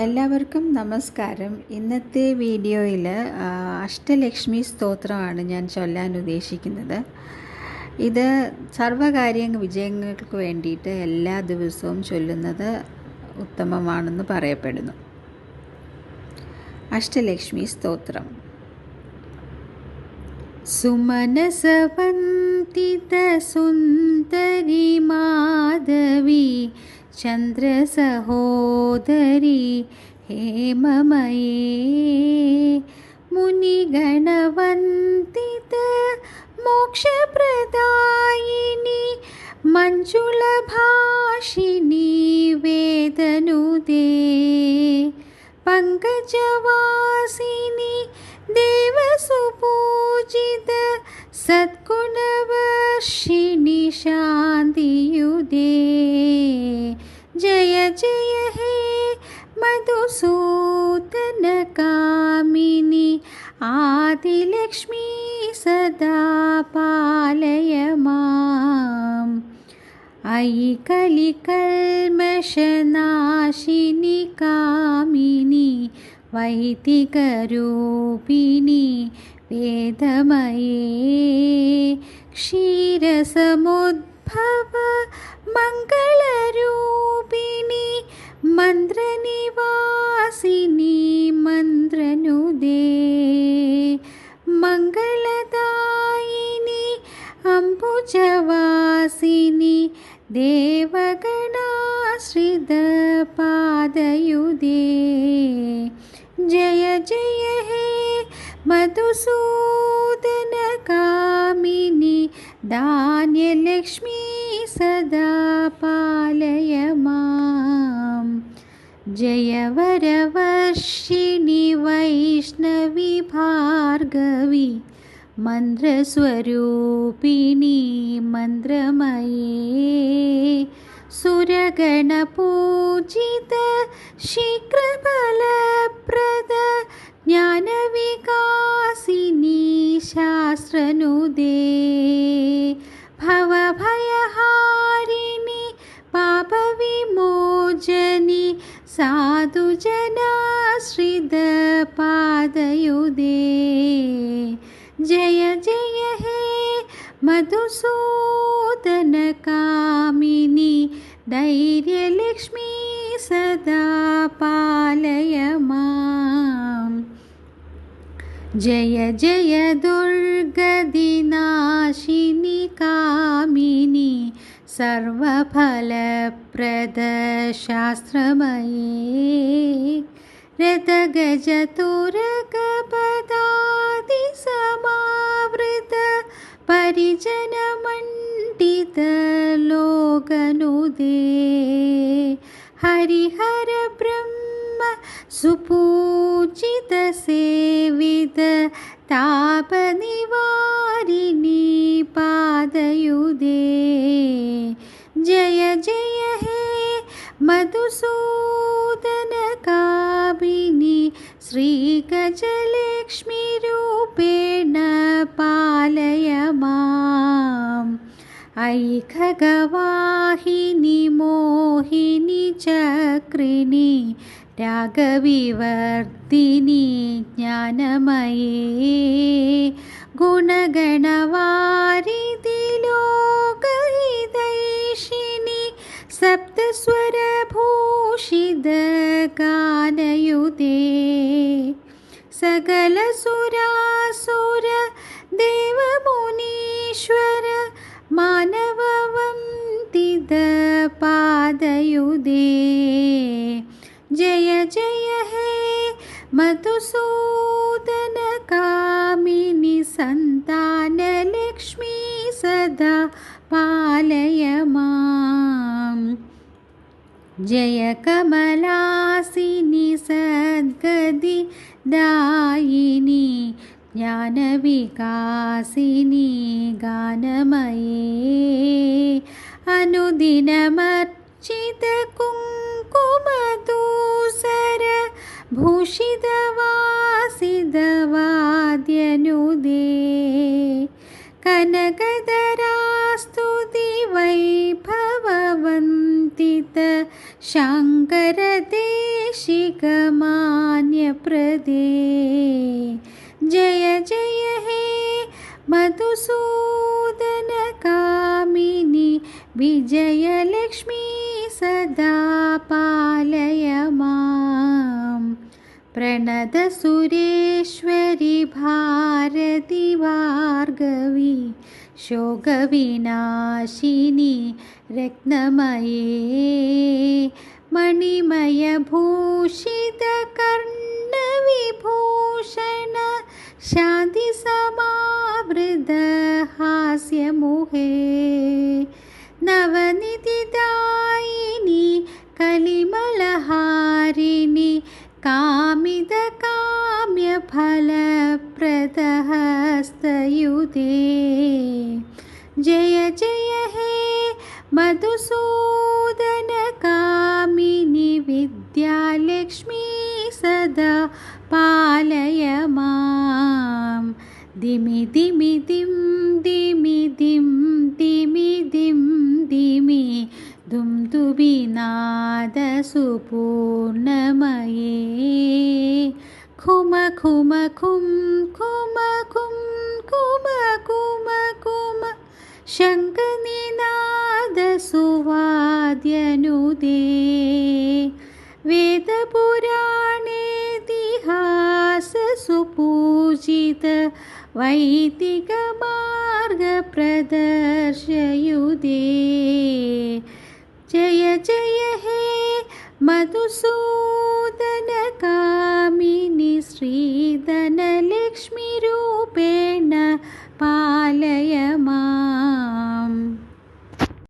എല്ലാവർക്കും നമസ്കാരം. ഇന്നത്തെ വീഡിയോയിൽ അഷ്ടലക്ഷ്മി സ്തോത്രമാണ് ഞാൻ ചൊല്ലാൻ ഉദ്ദേശിക്കുന്നത്. ഇത് സർവകാര്യ വിജയങ്ങൾക്ക് വേണ്ടിയിട്ട് എല്ലാ ദിവസവും ചൊല്ലുന്നത് ഉത്തമമാണെന്ന് പറയപ്പെടുന്നു. അഷ്ടലക്ഷ്മി സ്തോത്രം. സുമനസവന്തിത സുന്ദരി മാധവി ചന്ദ്രസഹോദരി ഹേമമയേ മുനിഗണവന്തിത മോക്ഷപ്രദായിനി മഞ്ജുളഭാഷിണി വേദനുദേ പങ്കജവാസിനി ദേവസുപൂജിത സദ്ഗുണവർഷിണി ശാന്തിയുദേ ജയ ജയ ഹേ മധുസൂദന കാമിനി ആദിലക്ഷ്മി സദാ പാലയ മാം. അയി കലികൽമഷനാശിനി കാമിനി വൈദികരൂപിണി വേദമയേ ക്ഷീരസമുദ്ഭവ മംഗളരൂപിണി മന്ത്രനിവാസിനി മന്ത്രനുദേ മംഗളദായിനി അംബുജവാസിനി ദേവഗണാശ്രിത പാദയുദേ ജയ ജയ ഹേ മധുസൂദന കാമിനി ധാന്യലക്ഷ്മി സദാ പാലയ മാം. ജയ വരവർഷിണി വൈഷ്ണവി ഭാർഗവി മന്ത്രസ്വരൂപിണി മന്ത്രമയേ സുരഗണപൂജിത ശീഘ്രഫലപ്രദ ജ്ഞാനവികാസിനി ശാസ്ത്രനുദേ ഭവഭയഹാരിണി പാപവിമോചനി സാധുജനാശ്രിത പാദയുദേ ജയ ജയ ഹേ മധുസൂദന കാമിനി ധൈര്യലക്ഷ്മി സദാ പാലയ മാം. ജയ ജയ ദുർഗതിനാശിനി കാമിനി സർവഫലപ്രദ ശാസ്ത്രമയേ രഥഗജതുരഗപദാതി സമാവൃത പരിജനമണ്ഡിത ലോകനുദേ ഹരിഹര ബ്രഹ്മ സുപൂജിത സേവിത താപനിവാരിണി പാദയുദേ ജയ ജയ ഹേ മധുസൂദന കാമിനി ശ്രീഗജലക്ഷ്മി രൂപേണ പാലയ മാം. അയി ഖഗവാഹിനി മോഹിനി ചക്രിണി രാഗവിവർത്തിനി ജ്ഞാനമയേ ഗുണഗണവാരിധി ലോകഹിതൈഷിണി സപ്തസ്വരഭൂഷിത ഗാനയുദേ സകല സുരാസുര ദേവമുനീശ്വര മാനവവന്ദിത പാദയുദേ ജയ ജയ ഹേ മധുസൂദന കാമിനി സന്താനലക്ഷ്മി സദാ പാലയ മാം. ജയ കമലാസിനി സദ്ഗതി ദായിനി ജ്ഞാനവികാസിനി ഗാനമയേ അനുദിനമർച്ചിത കുങ്കുമധൂസര ഭൂഷിതവാസിതവാദ്യനുദേ കനകധരാസ്തുതി വൈഭവവന്തിത ശങ്കരദേശ वृश्चिकमान्यप्रदे जय जय हे मधुसूदनकामिनि विजयलक्ष्मी सदा पालय मां प्रणतसुरेश्वरि भारति भार्गवी शोकविनाशिनि रत्नमये मणिमयभूषितकर्णविभूषण शान्तिसमावृतहास्यमुहे नवनिधिदायिनि कलिमलहारिणि कामितकाम्यफलप्रदहस्तयुते जय जय हे मधुसूदनकामिनि विद्यालक्ष्मी सदा पालय मां दिमि दिमि दिं दिमि दिं दिमि दिं दिमि दुं दुबिनादसुपूर्णमये खुम खुम खुं खुम खुं खुम खुम खुम शङ्खनिनादसुवाद्यनुदे वेदपुराणेतिहाससुपूजित वैदिकमार्गप्रदर्शयुदे जय जय हे मधुसूदनकामिनि श्री